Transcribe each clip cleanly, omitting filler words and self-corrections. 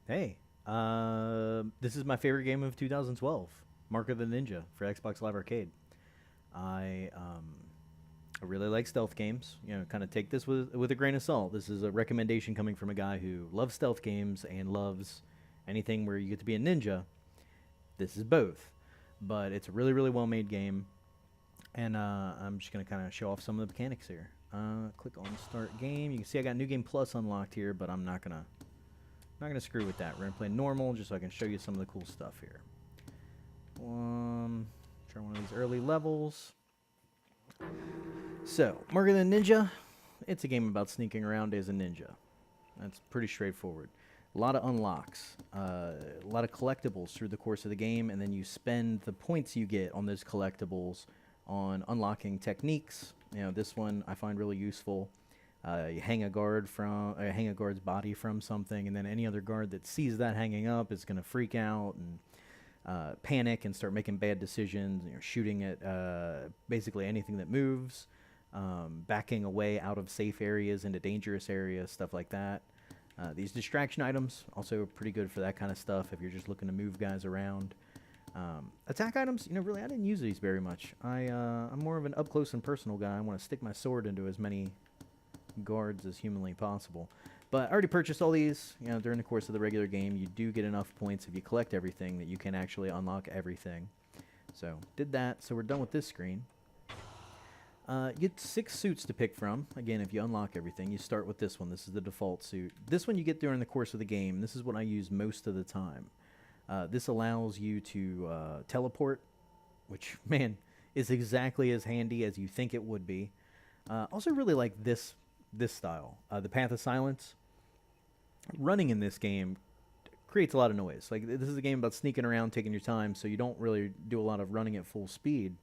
Hey, this is my favorite game of 2012, Mark of the Ninja for Xbox Live Arcade. I I really like stealth games. You know, kind of take this with a grain of salt. This is a recommendation coming from a guy who loves stealth games and loves anything where you get to be a ninja. This is both, but it's a really well made game, and I'm just gonna kind of show off some of the mechanics here. Click on Start Game. You can see I got New Game Plus unlocked here, but I'm not gonna screw with that. We're gonna play normal just so I can show you some of the cool stuff here. Try one of these early levels. So, Mark of the Ninja, it's a game about sneaking around as a ninja. That's pretty straightforward. A lot of unlocks, a lot of collectibles through the course of the game, and then you spend the points you get on those collectibles on unlocking techniques. You know, this one I find really useful. You hang a guard's body from something, and then any other guard that sees that hanging up is going to freak out and panic and start making bad decisions. You know, shooting at basically anything that moves, backing away out of safe areas into dangerous areas, stuff like that. These distraction items also pretty good for that kind of stuff if you're just looking to move guys around. Attack items, you know, really I didn't use these very much. I'm more of an up close and personal guy. I want to stick my sword into as many guards as humanly possible. But I already purchased all these. You know, during the course of the regular game, you do get enough points if you collect everything that you can actually unlock everything. So did that. So we're done with this screen. You get 6 suits to pick from. Again, if you unlock everything, you start with this one. This is the default suit. This one you get during the course of the game. This is what I use most of the time. This allows you to teleport, which, man, is exactly as handy as you think it would be. Also really like this style. The Path of Silence. Running in this game creates a lot of noise. Like, this is a game about sneaking around, taking your time, so you don't really do a lot of running at full speed.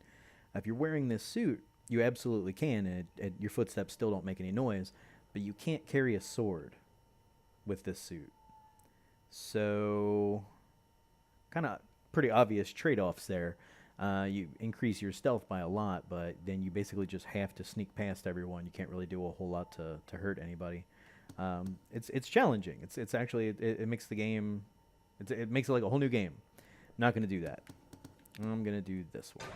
If you're wearing this suit, you absolutely can, and your footsteps still don't make any noise, but you can't carry a sword with this suit. So, kind of pretty obvious trade-offs there. You increase your stealth by a lot, but then you basically just have to sneak past everyone. You can't really do a whole lot to hurt anybody. It's challenging. It's actually it makes the game. It makes it like a whole new game. Not gonna do that. I'm gonna do this one.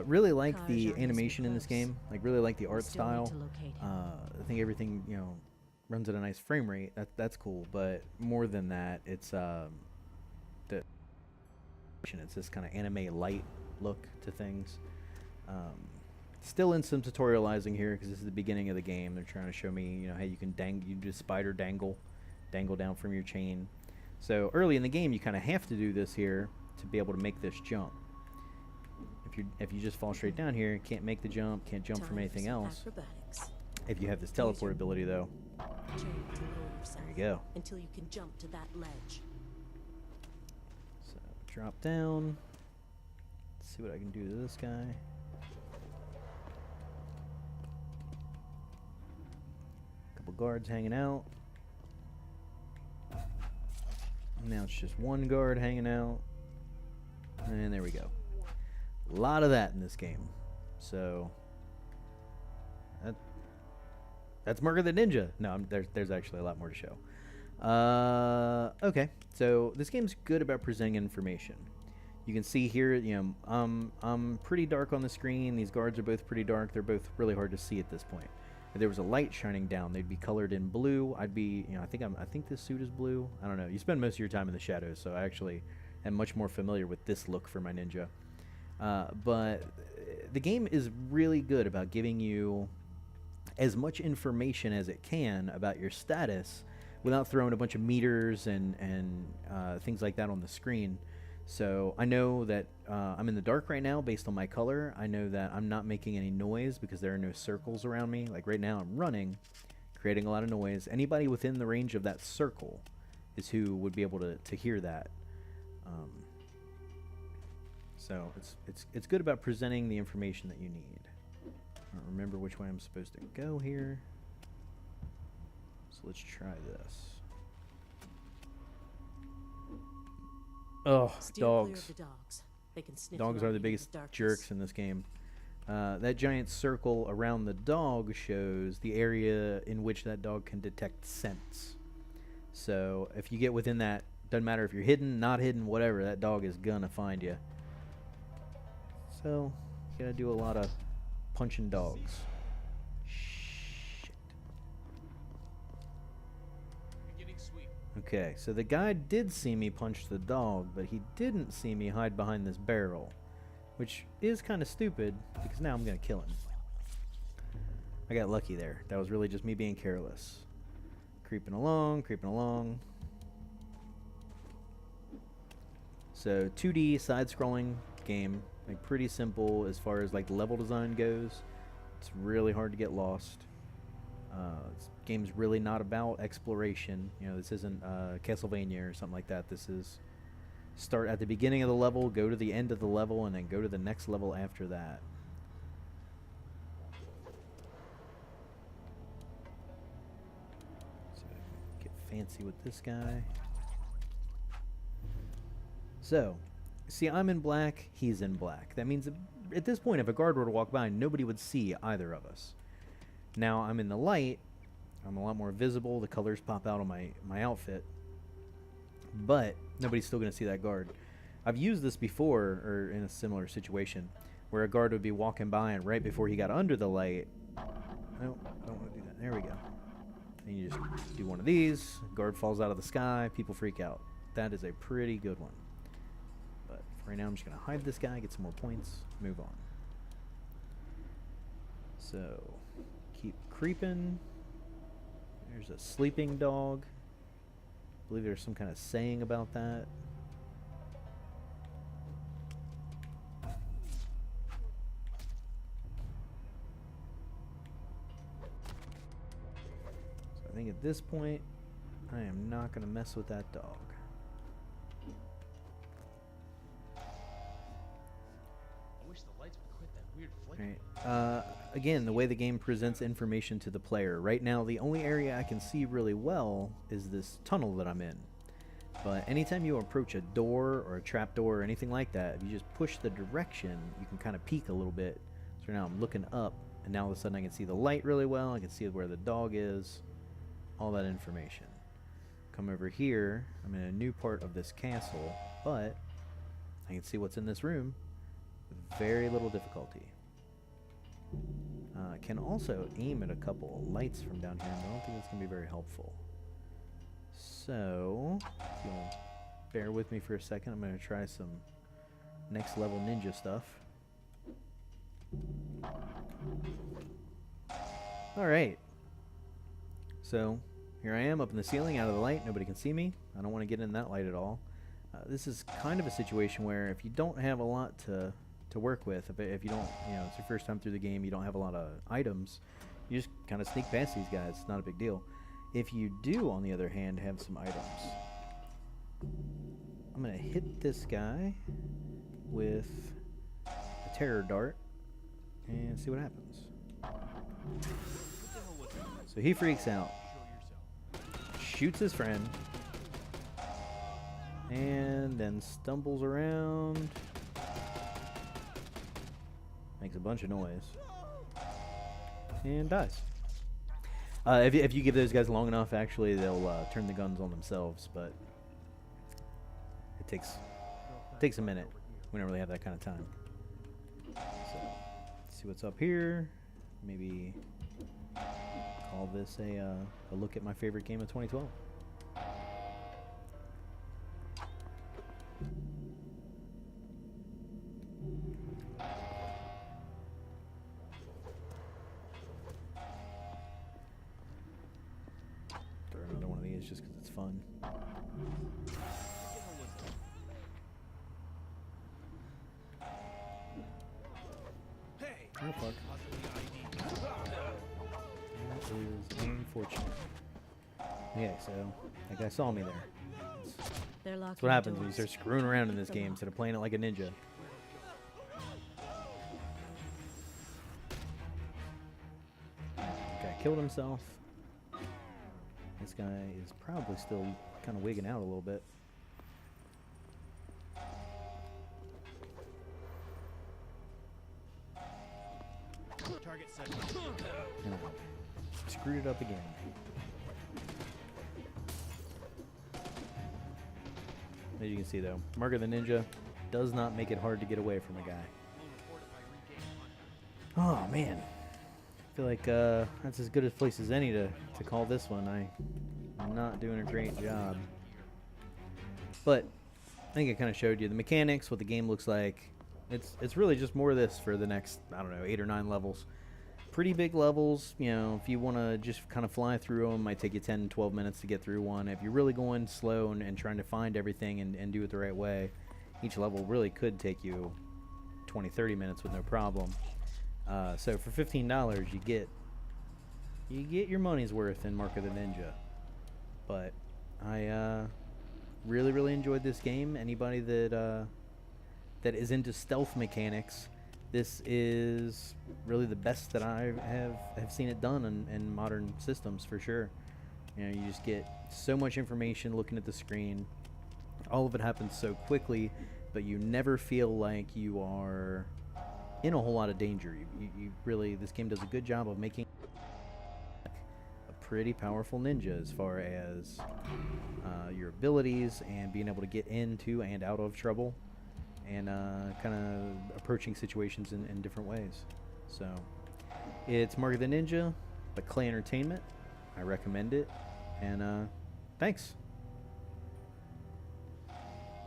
Really like the animation in this game. Like, really like the art style. I think everything, you know, runs at a nice frame rate. That's cool. But more than that, the it's this kind of anime light look to things. Um, Still in some tutorializing here because this is the beginning of the game. They're trying to show me, you know, hey, you just spider dangle down from your chain. So early in the game, you kind of have to do this here to be able to make this jump. If you just fall straight down here, can't make the jump, can't jump from anything else. If you have this teleport ability, though, there you go. Until you can jump to that ledge. So drop down. Let's see what I can do to this guy. Couple guards hanging out. Now it's just one guard hanging out. And there we go. A lot of that in this game. So that's Mark of the Ninja. No, there's actually a lot more to show. Okay, so this game's good about presenting information. You can see here, you know, I'm pretty dark on the screen. These guards are both pretty dark. They're both really hard to see at this point. If there was a light shining down, they'd be colored in blue. I'd be, you know, I think this suit is blue. I don't know. You spend most of your time in the shadows, so I actually am much more familiar with this look for my ninja. But the game is really good about giving you as much information as it can about your status without throwing a bunch of meters and things like that on the screen. So I know that I'm in the dark right now based on my color. I know that I'm not making any noise because there are no circles around me. Like right now I'm running, creating a lot of noise. Anybody within the range of that circle is who would be able to hear that. So it's good about presenting the information that you need. I don't remember which way I'm supposed to go here. So let's try this. Oh, Steer clear of dogs. the dogs. They can sniff Dogs you are out the in biggest darkness. jerks in this game. That giant circle around the dog shows the area in which that dog can detect scents. So if you get within that, doesn't matter if you're hidden, not hidden, whatever, that dog is gonna find you. So you gotta do a lot of punching dogs. Shit. Okay, so the guy did see me punch the dog, but he didn't see me hide behind this barrel, which is kind of stupid because now I'm gonna kill him. I got lucky there. That was really just me being careless. Creeping along, creeping along. So 2D side-scrolling game, like pretty simple as far as like level design goes. It's really hard to get lost. This game's really not about exploration. You know, this isn't Castlevania or something like that. This is start at the beginning of the level, go to the end of the level, and then go to the next level after that. So get fancy with this guy. So, see, I'm in black, he's in black. That means at this point, if a guard were to walk by, nobody would see either of us. Now I'm in the light, I'm a lot more visible, the colors pop out on my outfit, but nobody's still going to see that guard. I've used this before, or in a similar situation, where a guard would be walking by and right before he got under the light, no, don't want to do that, there we go. And you just do one of these, guard falls out of the sky, people freak out. That is a pretty good one. But for right now I'm just going to hide this guy, get some more points, move on. So, keep creeping. There's a sleeping dog. I believe there's some kind of saying about that. So I think at this point, I am not going to mess with that dog. Right. Again, the way the game presents information to the player. Right now, the only area I can see really well is this tunnel that I'm in. But anytime you approach a door or a trap door or anything like that, if you just push the direction, you can kind of peek a little bit. So now I'm looking up, and now all of a sudden I can see the light really well. I can see where the dog is, all that information. Come over here. I'm in a new part of this castle, but I can see what's in this room with very little difficulty. Can also aim at a couple lights from down here, but I don't think it's going to be very helpful. So, if you'll bear with me for a second, I'm going to try some next level ninja stuff. Alright. So, here I am up in the ceiling out of the light. Nobody can see me. I don't want to get in that light at all. This is kind of a situation where if you don't have a lot to work with, if you don't, you know, it's your first time through the game, you don't have a lot of items, you just kind of sneak past these guys. It's not a big deal. If you do, on the other hand, have some items, I'm going to hit this guy with a terror dart and see what happens. So he freaks out, shoots his friend, and then stumbles around, makes a bunch of noise, and dies. If you give those guys long enough, actually, they'll turn the guns on themselves, but it takes a minute. We don't really have that kind of time. So, let's see what's up here. Maybe call this a look at my favorite game of 2012. Just because it's fun. Oh, fuck. That is unfortunate. Okay, so that guy saw me there. That's what happens when you start screwing around in this game instead of playing it like a ninja. Guy killed himself. This guy is probably still kind of wigging out a little bit. screwed it up again. As you can see, though, Mark of the Ninja does not make it hard to get away from a guy. Oh, man. I feel like that's as good a place as any to call this one. I'm not doing a great job. But I think I kind of showed you the mechanics, what the game looks like. It's really just more of this for the next, I don't know, 8 or 9 levels. Pretty big levels. You know, if you want to just kind of fly through them, might take you 10, 12 minutes to get through one. If you're really going slow and trying to find everything and do it the right way, each level really could take you 20, 30 minutes with no problem. So for $15, you get your money's worth in Mark of the Ninja. But I really enjoyed this game. Anybody that is into stealth mechanics, this is really the best that I have seen it done in modern systems, for sure. You know, you just get so much information looking at the screen. All of it happens so quickly, but you never feel like you are in a whole lot of danger. You really, this game does a good job of making a pretty powerful ninja as far as your abilities and being able to get into and out of trouble, and kind of approaching situations in different ways. So it's Mark of the Ninja by Klei Entertainment. I recommend it, and thanks.